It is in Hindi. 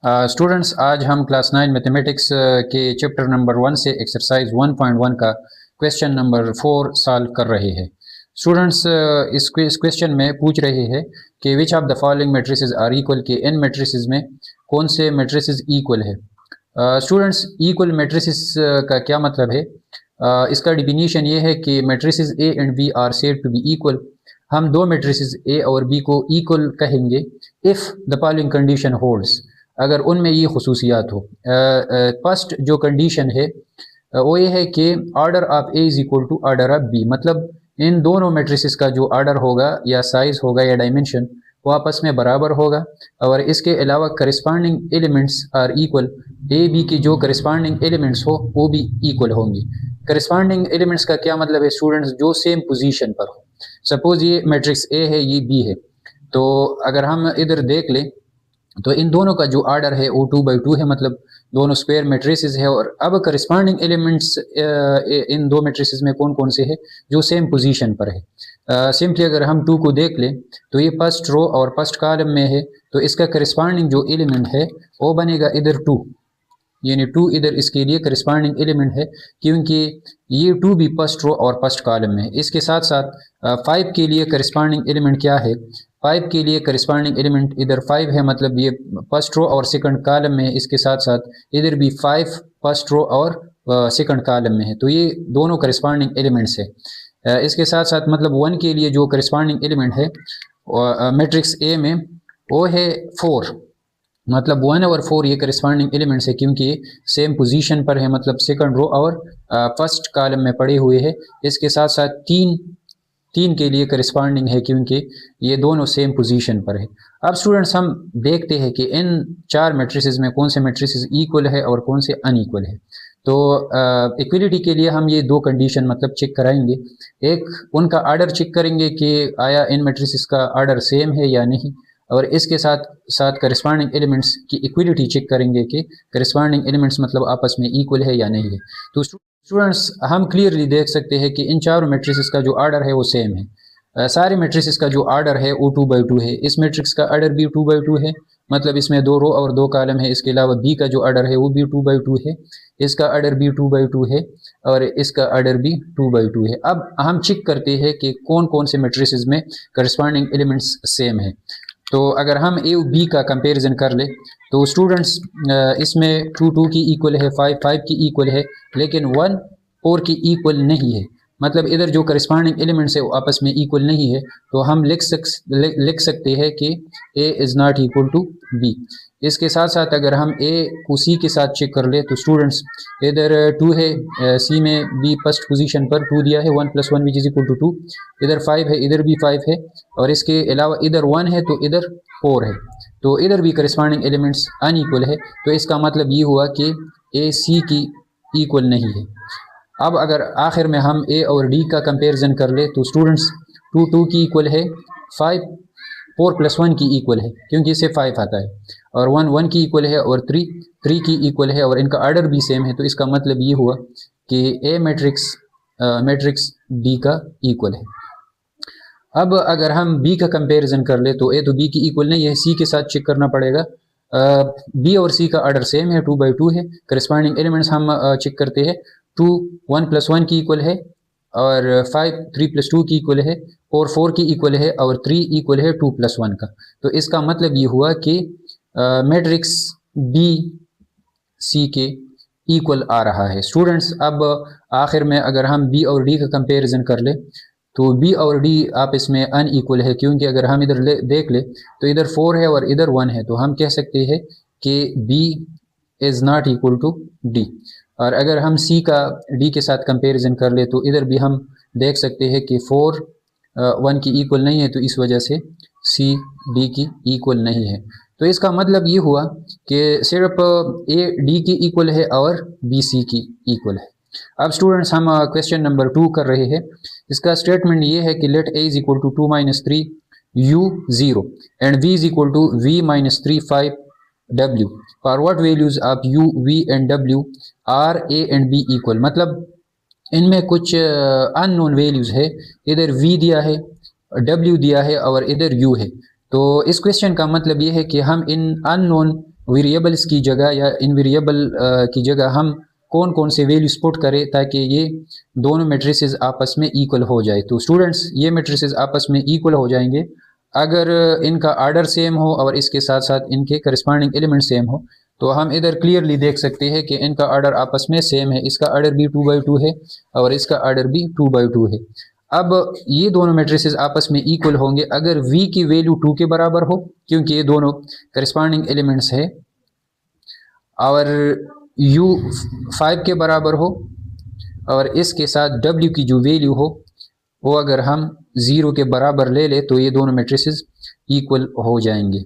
स्टूडेंट्स, आज हम क्लास 9 मैथमेटिक्स के चैप्टर नंबर 1 से एक्सरसाइज 1.1 का क्वेश्चन नंबर 4 सॉल्व कर रहे हैं। स्टूडेंट्स, इस क्वेश्चन में पूछ रहे हैं कि which of the following matrices are equal, के इन मैट्रिसेस में कौन से मैट्रिसेस इक्वल है। स्टूडेंट्स, इक्वल मैट्रिसेस का क्या मतलब है? इसका डिफिनीशन ये है कि matrices A and B are said to be equal. हम दो मैट्रिसेस ए और बी को इक्वल कहेंगे if the following condition holds, अगर उनमें ये खसूसियात हो। फर्स्ट जो कंडीशन है वो ये है कि order of A is equal to order of B, मतलब इन दोनों मैट्रिसेस का जो ऑर्डर होगा या साइज़ होगा या डायमेंशन वो आपस में बराबर होगा। और इसके अलावा corresponding elements are equal, A B की जो करस्पॉन्डिंग एलिमेंट्स हो वो भी इक्वल होंगी। करस्पॉन्डिंग एलिमेंट्स का क्या मतलब है स्टूडेंट्स? जो सेम पोजीशन पर हो। सपोज ये मैट्रिक्स ए है, ये बी है, तो अगर हम इधर देख लें तो इन दोनों का जो ऑर्डर है वो 2/2 है, मतलब दोनों स्क्वायर मैट्रिसेस है। और अब करस्पॉन्डिंग एलिमेंट्स इन दो मैट्रिसेस में कौन कौन से है जो सेम पोजीशन पर है। सिंपली अगर हम 2 को देख लें तो ये फर्स्ट रो और फर्स्ट कॉलम में है, तो इसका करस्पॉन्डिंग जो एलिमेंट है वो बनेगा इधर 2, यानी 2 इधर इसके लिए करस्पॉन्डिंग एलिमेंट है, क्योंकि ये 2 भी फर्स्ट रो और फर्स्ट कॉलम में है। इसके साथ साथ 5 के लिए करस्पॉन्डिंग एलिमेंट क्या है? 5 के लिए करस्पॉन्डिंग एलिमेंट इधर 5 है, मतलब ये फर्स्ट रो और सेकंड कॉलम में है। इसके साथ साथ इधर भी 5 फर्स्ट रो और सेकंड कॉलम में है, तो ये दोनों करस्पॉन्डिंग एलिमेंट्स है। इसके साथ साथ मतलब 1 के लिए जो करस्पॉन्डिंग एलिमेंट है मैट्रिक्स ए में वो है 4, मतलब 1 और 4 ये करस्पॉन्डिंग एलिमेंट्स है, क्योंकि सेम पोजीशन पर है, मतलब सेकंड रो और फर्स्ट कॉलम में पड़े हुए हैं। इसके साथ साथ 3 के लिए करस्पॉन्डिंग है, क्योंकि ये दोनों सेम पोजीशन पर है। अब स्टूडेंट्स हम देखते हैं कि इन 4 मैट्रिसेस में कौन से मैट्रिसेस इक्वल है और कौन से अनइक्वल है। तो इक्वलिटी के लिए हम ये दो कंडीशन मतलब चेक कराएंगे। एक, उनका ऑर्डर चेक करेंगे कि आया इन मैट्रिसेस का ऑर्डर सेम है या नहीं, और इसके साथ साथ करस्पॉन्डिंग एलिमेंट्स की इक्वलिटी चेक करेंगे कि करस्पॉन्डिंग एलिमेंट्स मतलब आपस में इक्वल है या नहीं है। तो स्टूडेंट्स, हम क्लियरली देख सकते हैं कि इन चारों मैट्रिसेस का जो ऑर्डर है वो सेम है। सारे मैट्रिसेस का जो ऑर्डर है वो 2/2 है। इस मैट्रिक्स का ऑर्डर भी 2/2 है, मतलब इसमें 2 रो और 2 कॉलम है। इसके अलावा बी का जो ऑर्डर है वो भी 2/2 है, इसका ऑर्डर भी 2/2 है और इसका ऑर्डर भी 2/2 है। अब हम चेक करते हैं कि कौन कौन से मैट्रिसेस में करस्पॉन्डिंग एलिमेंट्स सेम है। तो अगर हम ए और बी का कंपैरिजन कर ले तो स्टूडेंट्स इसमें 2 की इक्वल है, 5 की इक्वल है, लेकिन 1 4 की इक्वल नहीं है। मतलब इधर जो करस्पॉन्डिंग एलिमेंट्स है वो आपस में इक्वल नहीं है, तो हम लिख सकते हैं कि A is not equal to B. इसके साथ साथ अगर हम ए को सी के साथ चेक कर ले तो स्टूडेंट्स इधर 2 है, सी में बी फर्स्ट पोजीशन पर 2 दिया है, 1 + 1 विच इज इक्वल टू 2। इधर 5 है, इधर भी 5 है, और इसके अलावा इधर 1 है तो इधर 4 है, तो इधर भी करस्पॉन्डिंग एलिमेंट्स अनइक्वल है। तो इसका मतलब ये हुआ कि ए सी की इक्वल नहीं है। अब अगर आखिर में हम ए और डी का कंपैरिजन कर ले तो स्टूडेंट्स 2 की इक्वल है, 5 4 + 1 की इक्वल है, क्योंकि इससे 5 आता है, और 1 की इक्वल है, और 3 की इक्वल है, और इनका ऑर्डर भी सेम है। तो इसका मतलब ये हुआ कि ए मैट्रिक्स डी का इक्वल है। अब अगर हम बी का कंपैरिजन कर ले तो ए तो बी की इक्वल नहीं है, सी के साथ चेक करना पड़ेगा। बी और सी का ऑर्डर सेम है, 2/2 है। करस्पॉन्डिंग एलिमेंट्स हम चेक करते हैं, 2 1 + 1 की इक्वल है, और 5 3 + 2 की इक्वल है, और 4 की इक्वल है, और 3 इक्वल है 2 + 1 का। तो इसका मतलब ये हुआ कि मैट्रिक्स बी सी के इक्वल आ रहा है। स्टूडेंट्स, अब आखिर में अगर हम बी और डी का कंपैरिजन कर ले तो बी और डी आपस में अनइक्वल है, क्योंकि अगर हम इधर देख ले तो इधर 4 है और इधर 1 है, तो हम कह सकते हैं कि B is not equal to D. और अगर हम सी का डी के साथ कंपैरिजन कर ले तो इधर भी हम देख सकते हैं कि 4 1 की इक्वल नहीं है, तो इस वजह से सी डी की इक्वल नहीं है। तो इसका मतलब ये हुआ कि सिर्फ ए डी की इक्वल है और बी सी की इक्वल है। अब स्टूडेंट्स हम क्वेश्चन नंबर 2 कर रहे हैं। इसका स्टेटमेंट ये है कि let A is equal to 2 - 3 u 0 and v is equal to v - 3 5 w for what values of u v and w are a and b equal. मतलब इनमें कुछ अननोन वैल्यूज है, इधर v दिया है, w दिया है, और इधर u है। तो इस क्वेश्चन का मतलब ये है कि हम इन अननोन वेरिएबल्स की जगह या इन वेरिएबल की जगह हम कौन कौन से वैल्यूज पुट करें ताकि ये दोनों मैट्रिसेस आपस में इक्वल हो जाए। तो स्टूडेंट्स ये मैट्रिसेस आपस में इक्वल हो जाएंगे अगर इनका आर्डर सेम हो और इसके साथ साथ इनके करस्पॉन्डिंग एलिमेंट सेम हो। तो हम इधर क्लियरली देख सकते हैं कि इनका आर्डर आपस में सेम है, इसका आर्डर भी 2/2 है और इसका आर्डर भी 2/2 है। अब ये दोनों मैट्रिसेस आपस में इक्वल होंगे अगर v की वैल्यू 2 के बराबर हो, क्योंकि ये दोनों करस्पॉन्डिंग एलिमेंट्स है, और u 5 के बराबर हो और इसके साथ w की जो वैल्यू हो वो अगर हम 0 के बराबर ले ले तो ये दोनों मैट्रिसेस इक्वल हो जाएंगे।